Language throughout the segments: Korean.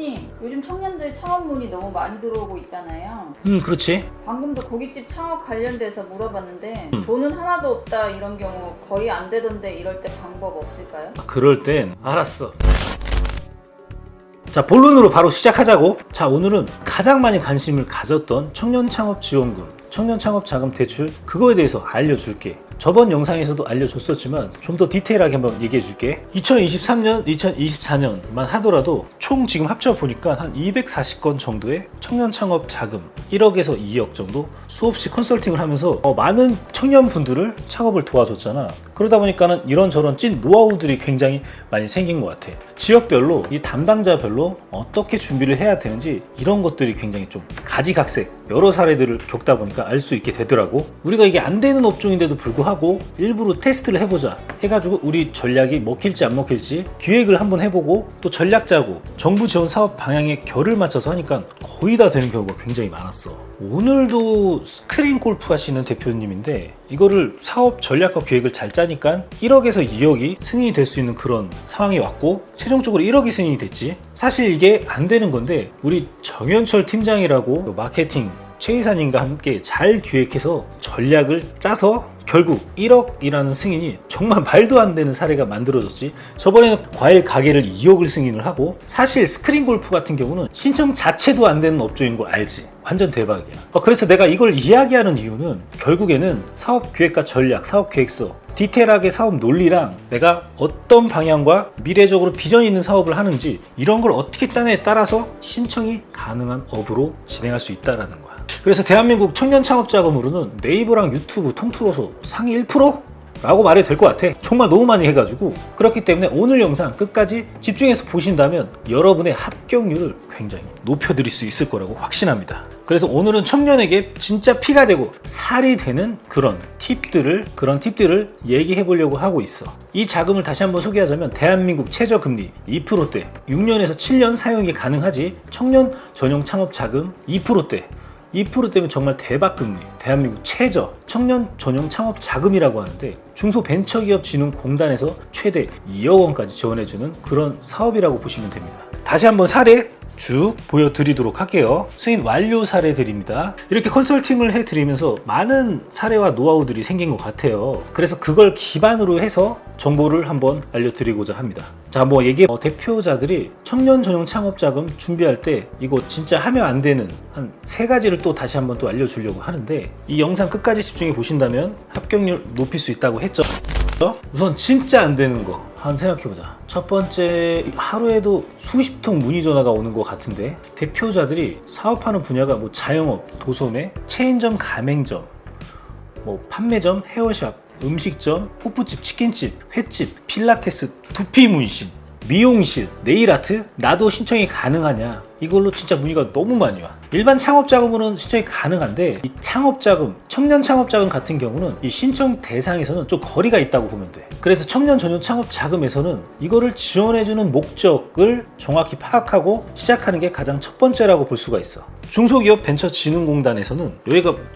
대표님, 요즘 청년들 창업 문의 너무 많이 들어오고 있잖아요. 그렇지. 방금도 고깃집 창업 관련돼서 물어봤는데 돈은 하나도 없다 이런 경우 거의 안 되던데 이럴 때 방법 없을까요? 그럴 땐 알았어. 자, 본론으로 바로 시작하자고. 자, 오늘은 가장 많이 관심을 가졌던 청년 창업 지원금, 청년 창업 자금 대출, 그거에 대해서 알려줄게. 저번 영상에서도 알려줬었지만 좀 더 디테일하게 한번 얘기해 줄게. 2023년, 2024년만 하더라도 총 지금 합쳐보니까 한 240건 정도의 청년 창업 자금 1억에서 2억 정도 수없이 컨설팅을 하면서 많은 청년분들을 창업을 도와줬잖아. 그러다 보니까는 이런저런 찐 노하우들이 굉장히 많이 생긴 것 같아. 지역별로 이 담당자별로 어떻게 준비를 해야 되는지 이런 것들이 굉장히 좀 가지각색 여러 사례들을 겪다 보니까 알 수 있게 되더라고. 우리가 이게 안 되는 업종인데도 불구하고 일부러 테스트를 해보자 해가지고 우리 전략이 먹힐지 안 먹힐지 기획을 한번 해보고 또 전략 짜고 정부 지원 사업 방향에 결을 맞춰서 하니까 거의 다 되는 경우가 굉장히 많았어. 오늘도 스크린 골프 하시는 대표님인데 이거를 사업 전략과 기획을 잘 짜니까 1억에서 2억이 승인이 될 수 있는 그런 상황이 왔고 최종적으로 1억이 승인이 됐지. 사실 이게 안 되는 건데 우리 정현철 팀장이라고 마케팅 최 이사님과 함께 잘 기획해서 전략을 짜서 결국 1억이라는 승인이 정말 말도 안 되는 사례가 만들어졌지. 저번에는 과일 가게를 2억을 승인을 하고, 사실 스크린 골프 같은 경우는 신청 자체도 안 되는 업종인 거 알지? 완전 대박이야. 그래서 내가 이걸 이야기하는 이유는 결국에는 사업 기획과 전략, 사업 계획서, 디테일하게 사업 논리랑 내가 어떤 방향과 미래적으로 비전 있는 사업을 하는지 이런 걸 어떻게 짜냐에 따라서 신청이 가능한 업으로 진행할 수 있다는 거야. 그래서 대한민국 청년 창업 자금으로는 네이버랑 유튜브 통틀어서 상위 1%? 라고 말해도 될 것 같아. 정말 너무 많이 해가지고. 그렇기 때문에 오늘 영상 끝까지 집중해서 보신다면 여러분의 합격률을 굉장히 높여드릴 수 있을 거라고 확신합니다. 그래서 오늘은 청년에게 진짜 피가 되고 살이 되는 그런 팁들을 얘기해 보려고 하고 있어. 이 자금을 다시 한번 소개하자면 대한민국 최저금리 2%대, 6년에서 7년 사용이 가능하지. 청년 전용 창업 자금 2%대, 2%대면 정말 대박금리, 대한민국 최저 청년 전용 창업 자금이라고 하는데 중소벤처기업진흥공단에서 최대 2억 원까지 지원해주는 그런 사업이라고 보시면 됩니다. 다시 한번 사례 쭉 보여드리도록 할게요. 승인 완료 사례들입니다. 이렇게 컨설팅을 해드리면서 많은 사례와 노하우들이 생긴 것 같아요. 그래서 그걸 기반으로 해서 정보를 한번 알려드리고자 합니다. 자, 대표자들이 청년 전용 창업 자금 준비할 때 이거 진짜 하면 안 되는 한 3가지를 또 다시 한번 또 알려주려고 하는데, 이 영상 끝까지 집중해 보신다면 합격률 높일 수 있다고 했죠. 우선 진짜 안 되는 거 한번 생각해보자. 첫 번째, 하루에도 수십 통 문의 전화가 오는 것 같은데 대표자들이 사업하는 분야가 자영업, 도소매, 체인점, 가맹점, 판매점, 헤어샵, 음식점, 호프집, 치킨집, 횟집, 필라테스, 두피 문신, 미용실, 네일아트, 나도 신청이 가능하냐, 이걸로 진짜 문의가 너무 많이 와. 일반 창업자금으로는 신청이 가능한데 이 창업자금, 청년 창업자금 같은 경우는 이 신청 대상에서는 좀 거리가 있다고 보면 돼. 그래서 청년 전용 창업자금에서는 이거를 지원해주는 목적을 정확히 파악하고 시작하는 게 가장 첫 번째라고 볼 수가 있어. 중소기업 벤처진흥공단에서는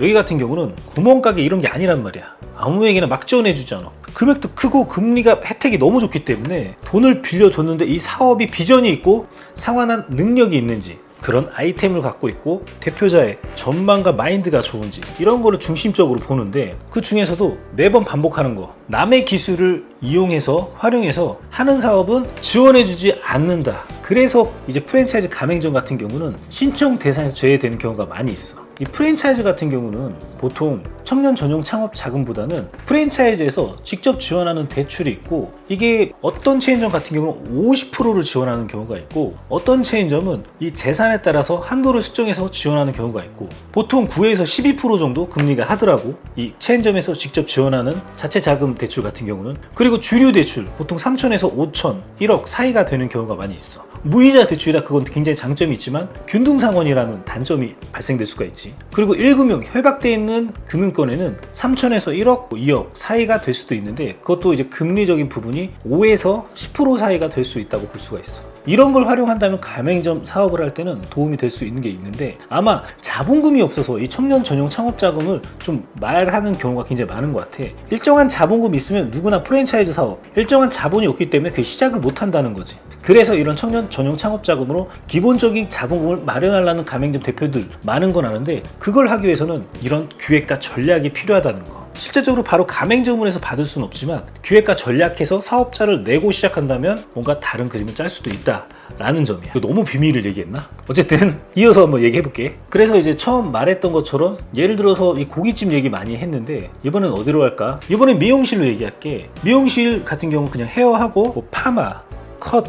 여기 같은 경우는 구멍가게 이런 게 아니란 말이야. 아무에게나 막 지원해주지 않아. 금액도 크고 금리가 혜택이 너무 좋기 때문에 돈을 빌려줬는데 이 사업이 비전이 있고 상환한 능력이 있는지, 그런 아이템을 갖고 있고 대표자의 전망과 마인드가 좋은지, 이런 거를 중심적으로 보는데, 그 중에서도 매번 반복하는 거, 남의 기술을 이용해서 활용해서 하는 사업은 지원해주지 않는다. 그래서 이제 프랜차이즈 가맹점 같은 경우는 신청 대상에서 제외되는 경우가 많이 있어. 이 프랜차이즈 같은 경우는 보통 청년 전용 창업 자금보다는 프랜차이즈에서 직접 지원하는 대출이 있고, 이게 어떤 체인점 같은 경우는 50%를 지원하는 경우가 있고, 어떤 체인점은 이 재산에 따라서 한도를 수정해서 지원하는 경우가 있고, 보통 9에서 12% 정도 금리가 하더라고. 이 체인점에서 직접 지원하는 자체 자금 대출 같은 경우는. 그리고 주류 대출 보통 3천에서 5천, 1억 사이가 되는 경우가 많이 있어. 무이자 대출이라 그건 굉장히 장점이 있지만 균등상환이라는 단점이 발생될 수가 있지. 그리고 1금융 협약되어 있는 금융권에는 3천에서 1억, 2억 사이가 될 수도 있는데, 그것도 이제 금리적인 부분이 5에서 10% 사이가 될 수 있다고 볼 수가 있어. 이런 걸 활용한다면 가맹점 사업을 할 때는 도움이 될 수 있는 게 있는데, 아마 자본금이 없어서 이 청년 전용 창업 자금을 좀 말하는 경우가 굉장히 많은 것 같아. 일정한 자본금이 있으면 누구나 프랜차이즈 사업, 일정한 자본이 없기 때문에 그 시작을 못 한다는 거지. 그래서 이런 청년 전용 창업 자금으로 기본적인 자본금을 마련하려는 가맹점 대표들 많은 건 아는데, 그걸 하기 위해서는 이런 기획과 전략이 필요하다는 거. 실제적으로 바로 가맹점을 해서 받을 수는 없지만 기획과 전략해서 사업자를 내고 시작한다면 뭔가 다른 그림을 짤 수도 있다 라는 점이야. 이거 너무 비밀을 얘기했나? 어쨌든 이어서 한번 얘기해 볼게. 그래서 이제 처음 말했던 것처럼 예를 들어서 이 고깃집 얘기 많이 했는데, 이번엔 어디로 갈까? 이번엔 미용실로 얘기할게. 미용실 같은 경우 그냥 헤어하고 뭐 파마, 컷,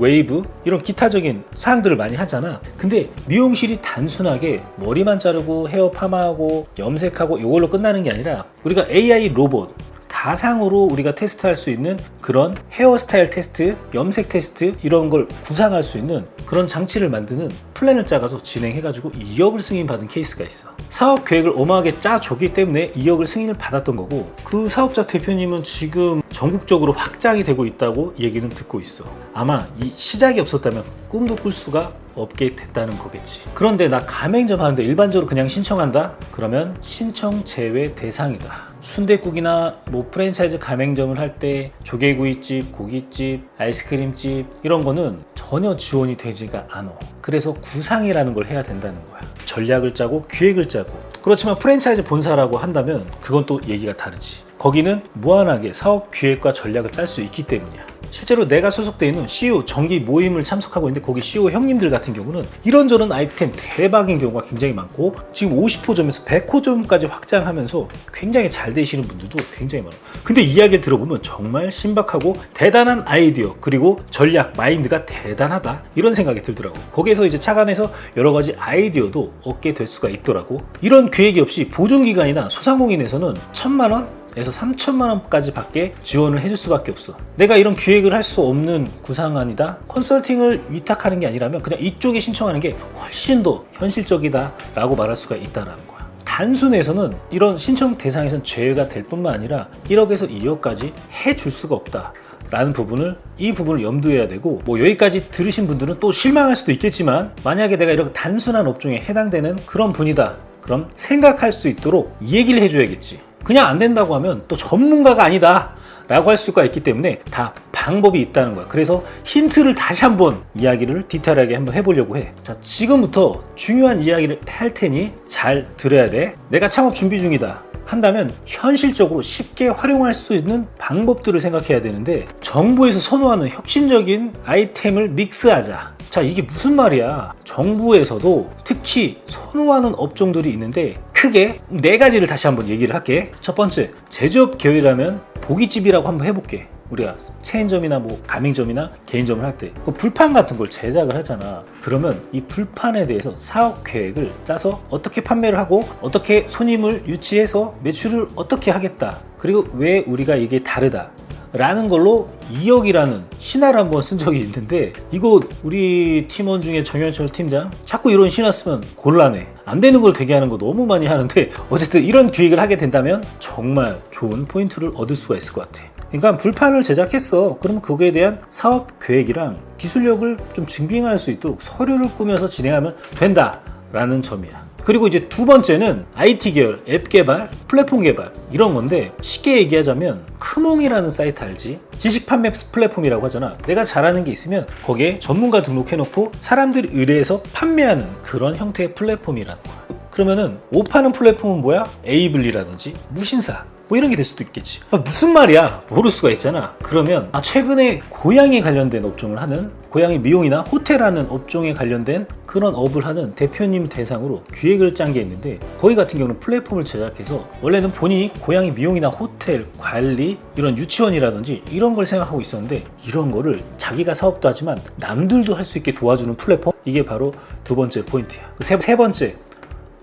웨이브 이런 기타적인 사항들을 많이 하잖아. 근데 미용실이 단순하게 머리만 자르고 헤어 파마하고 염색하고 이걸로 끝나는 게 아니라, 우리가 AI 로봇 가상으로 우리가 테스트할 수 있는 그런 헤어스타일 테스트, 염색 테스트 이런 걸 구상할 수 있는 그런 장치를 만드는 플랜을 짜가지고 진행해가지고 2억을 승인받은 케이스가 있어. 사업 계획을 어마하게 짜줬기 때문에 2억을 승인을 받았던 거고, 그 사업자 대표님은 지금 전국적으로 확장이 되고 있다고 얘기는 듣고 있어. 아마 이 시작이 없었다면 꿈도 꿀 수가 없게 됐다는 거겠지. 그런데 나 가맹점 하는데 일반적으로 그냥 신청한다? 그러면 신청 제외 대상이다. 순댓국이나 뭐 프랜차이즈 가맹점을 할 때 조개구이집, 고깃집, 아이스크림집 이런 거는 전혀 지원이 되지가 않아. 그래서 구상이라는 걸 해야 된다는 거야. 전략을 짜고 기획을 짜고. 그렇지만 프랜차이즈 본사라고 한다면 그건 또 얘기가 다르지. 거기는 무한하게 사업 기획과 전략을 짤 수 있기 때문이야. 실제로 내가 소속되어 있는 CEO 정기 모임을 참석하고 있는데, 거기 CEO 형님들 같은 경우는 이런저런 아이템 대박인 경우가 굉장히 많고, 지금 50호점에서 100호점까지 확장하면서 굉장히 잘 되시는 분들도 굉장히 많아요. 근데 이야기를 들어보면 정말 신박하고 대단한 아이디어, 그리고 전략, 마인드가 대단하다 이런 생각이 들더라고. 거기에서 이제 착안해서 여러 가지 아이디어도 얻게 될 수가 있더라고. 이런 계획이 없이 보증기관이나 소상공인에서는 1,000만 원? 에서 3천만 원까지 밖에 지원을 해줄 수밖에 없어. 내가 이런 기획을 할 수 없는 구상안이다, 컨설팅을 위탁하는 게 아니라면 그냥 이쪽에 신청하는 게 훨씬 더 현실적이다 라고 말할 수가 있다는 거야. 단순해서는 이런 신청 대상에선 제외가 될 뿐만 아니라 1억에서 2억까지 해줄 수가 없다 라는 부분을, 이 부분을 염두해야 되고, 뭐 여기까지 들으신 분들은 또 실망할 수도 있겠지만, 만약에 내가 이렇게 단순한 업종에 해당되는 그런 분이다, 그럼 생각할 수 있도록 이 얘기를 해줘야겠지. 그냥 안 된다고 하면 또 전문가가 아니다 라고 할 수가 있기 때문에 다 방법이 있다는 거야. 그래서 힌트를 다시 한번 이야기를 디테일하게 한번 해보려고 해. 자, 지금부터 중요한 이야기를 할 테니 잘 들어야 돼. 내가 창업 준비 중이다 한다면 현실적으로 쉽게 활용할 수 있는 방법들을 생각해야 되는데, 정부에서 선호하는 혁신적인 아이템을 믹스하자. 자, 이게 무슨 말이야? 정부에서도 특히 선호하는 업종들이 있는데, 크게 4가지를 다시 한번 얘기를 할게. 첫 번째, 제조업 계획이라면 고깃집이라고 한번 해볼게. 우리가 체인점이나 뭐 가맹점이나 개인점을 할 때 그 불판 같은 걸 제작을 하잖아. 그러면 이 불판에 대해서 사업 계획을 짜서 어떻게 판매를 하고, 어떻게 손님을 유치해서 매출을 어떻게 하겠다, 그리고 왜 우리가 이게 다르다 라는 걸로 2억이라는 신화를 한번 쓴 적이 있는데, 이거 우리 팀원 중에 정현철 팀장 자꾸 이런 신화 쓰면 곤란해. 안 되는 걸 되게 하는 거 너무 많이 하는데, 어쨌든 이런 기획을 하게 된다면 정말 좋은 포인트를 얻을 수가 있을 것 같아. 그러니까 불판을 제작했어. 그러면 그거에 대한 사업 계획이랑 기술력을 좀 증빙할 수 있도록 서류를 꾸며서 진행하면 된다 라는 점이야. 그리고 이제 두 번째는 IT 계열, 앱 개발, 플랫폼 개발 이런 건데, 쉽게 얘기하자면 크몽이라는 사이트 알지? 지식 판매 플랫폼이라고 하잖아. 내가 잘하는 게 있으면 거기에 전문가 등록해놓고 사람들이 의뢰해서 판매하는 그런 형태의 플랫폼이라는 거야. 그러면은 못 파는 플랫폼은 뭐야? 에이블리라든지 무신사 뭐 이런 게 될 수도 있겠지. 무슨 말이야? 모를 수가 있잖아. 그러면 최근에 고양이 관련된 업종을 하는, 고양이 미용이나 호텔하는 업종에 관련된 그런 업을 하는 대표님 대상으로 기획을 짠 게 있는데, 거기 같은 경우는 플랫폼을 제작해서 원래는 본인이 고양이 미용이나 호텔 관리, 이런 유치원이라든지 이런 걸 생각하고 있었는데, 이런 거를 자기가 사업도 하지만 남들도 할 수 있게 도와주는 플랫폼, 이게 바로 두 번째 포인트야. 세 번째,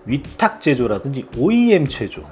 위탁 제조라든지 OEM 제조.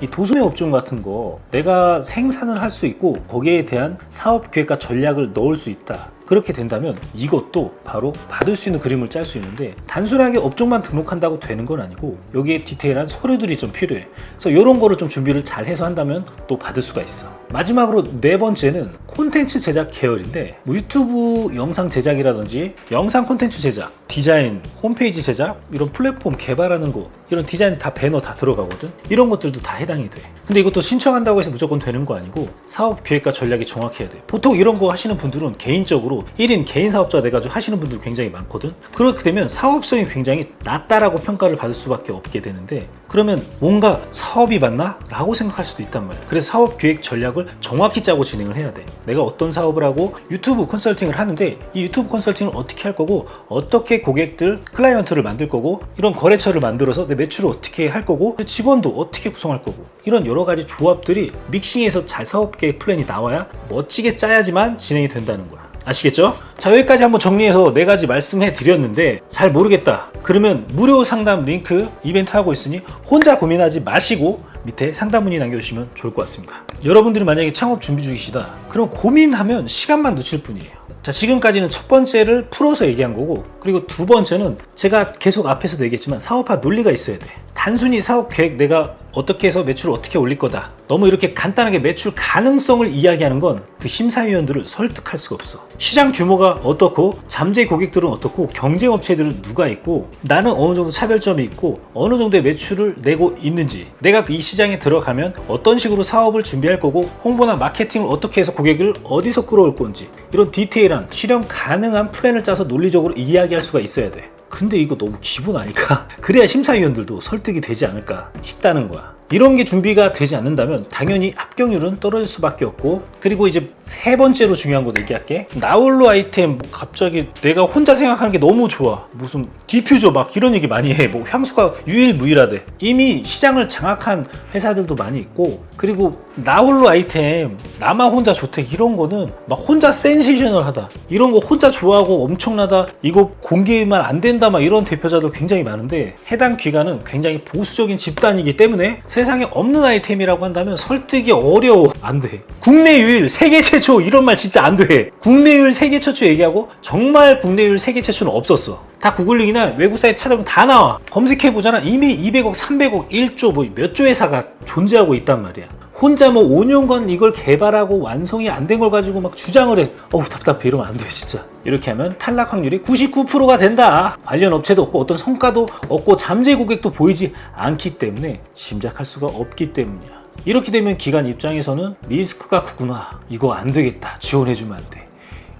이 도소매 업종 같은 거 내가 생산을 할 수 있고 거기에 대한 사업 계획과 전략을 넣을 수 있다. 그렇게 된다면 이것도 바로 받을 수 있는 그림을 짤 수 있는데, 단순하게 업종만 등록한다고 되는 건 아니고 여기에 디테일한 서류들이 좀 필요해. 그래서 이런 거를 좀 준비를 잘 해서 한다면 또 받을 수가 있어. 마지막으로 네 번째는 콘텐츠 제작 계열인데, 뭐 유튜브 영상 제작이라든지 영상 콘텐츠 제작, 디자인, 홈페이지 제작, 이런 플랫폼 개발하는 거, 이런 디자인 다 배너 다 들어가거든. 이런 것들도 다 해당이 돼. 근데 이것도 신청한다고 해서 무조건 되는 거 아니고 사업 기획과 전략이 정확해야 돼. 보통 이런 거 하시는 분들은 개인적으로 1인 개인 사업자 돼가지고 하시는 분들 굉장히 많거든. 그렇게 되면 사업성이 굉장히 낮다라고 평가를 받을 수밖에 없게 되는데, 그러면 뭔가 사업이 맞나? 라고 생각할 수도 있단 말이야. 그래서 사업 기획 전략을 정확히 짜고 진행을 해야 돼. 내가 어떤 사업을 하고 유튜브 컨설팅을 하는데 이 유튜브 컨설팅을 어떻게 할 거고, 어떻게 고객들, 클라이언트를 만들 거고, 이런 거래처를 만들어서 내 매출을 어떻게 할 거고, 직원도 어떻게 구성할 거고, 이런 여러 가지 조합들이 믹싱해서 잘 사업 계획 플랜이 나와야 멋지게 짜야지만 진행이 된다는 거야. 아시겠죠? 자, 여기까지 한번 정리해서 4가지 말씀해 드렸는데 잘 모르겠다 그러면 무료 상담 링크 이벤트 하고 있으니 혼자 고민하지 마시고 밑에 상담 문의 남겨주시면 좋을 것 같습니다. 여러분들이 만약에 창업 준비 중이시다, 그럼 고민하면 시간만 늦출 뿐이에요. 자, 지금까지는 첫 번째를 풀어서 얘기한 거고, 그리고 두 번째는 제가 계속 앞에서도 얘기했지만 사업화 논리가 있어야 돼. 단순히 사업 계획 내가 어떻게 해서 매출을 어떻게 올릴 거다, 너무 이렇게 간단하게 매출 가능성을 이야기하는 건 그 심사위원들을 설득할 수가 없어. 시장 규모가 어떻고, 잠재 고객들은 어떻고, 경쟁업체들은 누가 있고, 나는 어느 정도 차별점이 있고 어느 정도의 매출을 내고 있는지, 내가 이 시장에 들어가면 어떤 식으로 사업을 준비할 거고, 홍보나 마케팅을 어떻게 해서 고객을 어디서 끌어올 건지, 이런 디테일한 실현 가능한 플랜을 짜서 논리적으로 이야기할 수가 있어야 돼. 근데 이거 너무 기본 아닐까? 그래야 심사위원들도 설득이 되지 않을까 싶다는 거야. 이런 게 준비가 되지 않는다면 당연히 합격률은 떨어질 수밖에 없고, 그리고 이제 세 번째로 중요한 거 얘기할게. 나홀로 아이템, 뭐 갑자기 내가 혼자 생각하는 게 너무 좋아, 무슨 디퓨저 막 이런 얘기 많이 해, 뭐 향수가 유일무이하대. 이미 시장을 장악한 회사들도 많이 있고, 그리고 나홀로 아이템, 나만 혼자 좋대, 이런 거는 막 혼자 센세이셔널하다, 이런 거 혼자 좋아하고 엄청나다, 이거 공개만 안 된다, 막 이런 대표자들 굉장히 많은데, 해당 기관은 굉장히 보수적인 집단이기 때문에 세상에 없는 아이템이라고 한다면 설득이 어려워. 안 돼. 국내 유일, 세계 최초, 이런 말 진짜 안 돼. 국내 유일, 세계 최초 얘기하고 정말 국내 유일, 세계 최초는 없었어. 다 구글링이나 외국 사이트 찾아보면 다 나와. 검색해보잖아. 이미 200억, 300억, 1조 뭐 몇 조 회사가 존재하고 있단 말이야. 혼자 뭐 5년간 이걸 개발하고 완성이 안 된 걸 가지고 막 주장을 해. 어우 답답해. 이러면 안 돼 진짜. 이렇게 하면 탈락 확률이 99%가 된다. 관련 업체도 없고 어떤 성과도 없고 잠재 고객도 보이지 않기 때문에 짐작할 수가 없기 때문이야. 이렇게 되면 기관 입장에서는 리스크가 크구나, 이거 안 되겠다, 지원해주면 안 돼,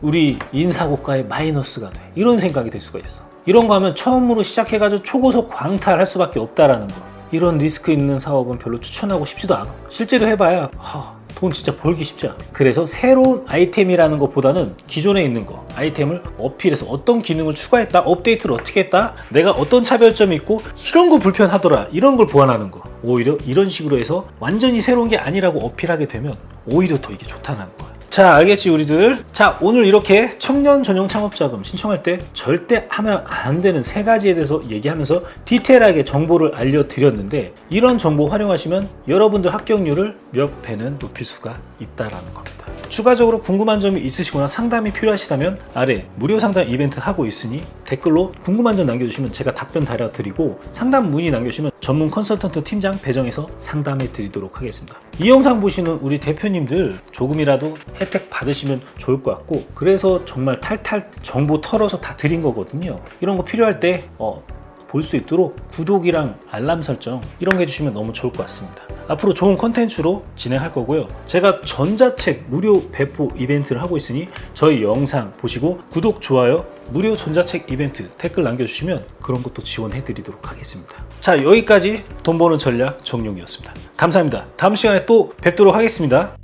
우리 인사고가에 마이너스가 돼, 이런 생각이 들 수가 있어. 이런 거 하면 처음으로 시작해가지고 초고속 광탈할 수밖에 없다라는 거. 이런 리스크 있는 사업은 별로 추천하고 싶지도 않아. 실제로 해봐야 돈 진짜 벌기 쉽지 않아. 그래서 새로운 아이템이라는 것보다는 기존에 있는 거, 아이템을 어필해서 어떤 기능을 추가했다, 업데이트를 어떻게 했다, 내가 어떤 차별점이 있고 이런 거 불편하더라, 이런 걸 보완하는 거. 오히려 이런 식으로 해서 완전히 새로운 게 아니라고 어필하게 되면 오히려 더 이게 좋다는 거야. 자, 알겠지 우리들? 자, 오늘 이렇게 청년 전용 창업자금 신청할 때 절대 하면 안 되는 3가지에 대해서 얘기하면서 디테일하게 정보를 알려드렸는데, 이런 정보 활용하시면 여러분들 합격률을 몇 배는 높일 수가 있다라는 겁니다. 추가적으로 궁금한 점이 있으시거나 상담이 필요하시다면 아래 무료 상담 이벤트 하고 있으니 댓글로 궁금한 점 남겨주시면 제가 답변 달아드리고, 상담 문의 남겨주시면 전문 컨설턴트 팀장 배정해서 상담해 드리도록 하겠습니다. 이 영상 보시는 우리 대표님들 조금이라도 혜택 받으시면 좋을 것 같고, 그래서 정말 탈탈 정보 털어서 다 드린 거거든요. 이런 거 필요할 때 볼 수 있도록 구독이랑 알람 설정 이런 거 해주시면 너무 좋을 것 같습니다. 앞으로 좋은 컨텐츠로 진행할 거고요. 제가 전자책 무료 배포 이벤트를 하고 있으니 저희 영상 보시고 구독, 좋아요, 무료 전자책 이벤트 댓글 남겨주시면 그런 것도 지원해 드리도록 하겠습니다. 자, 여기까지 돈 버는 전략 정용이었습니다. 감사합니다. 다음 시간에 또 뵙도록 하겠습니다.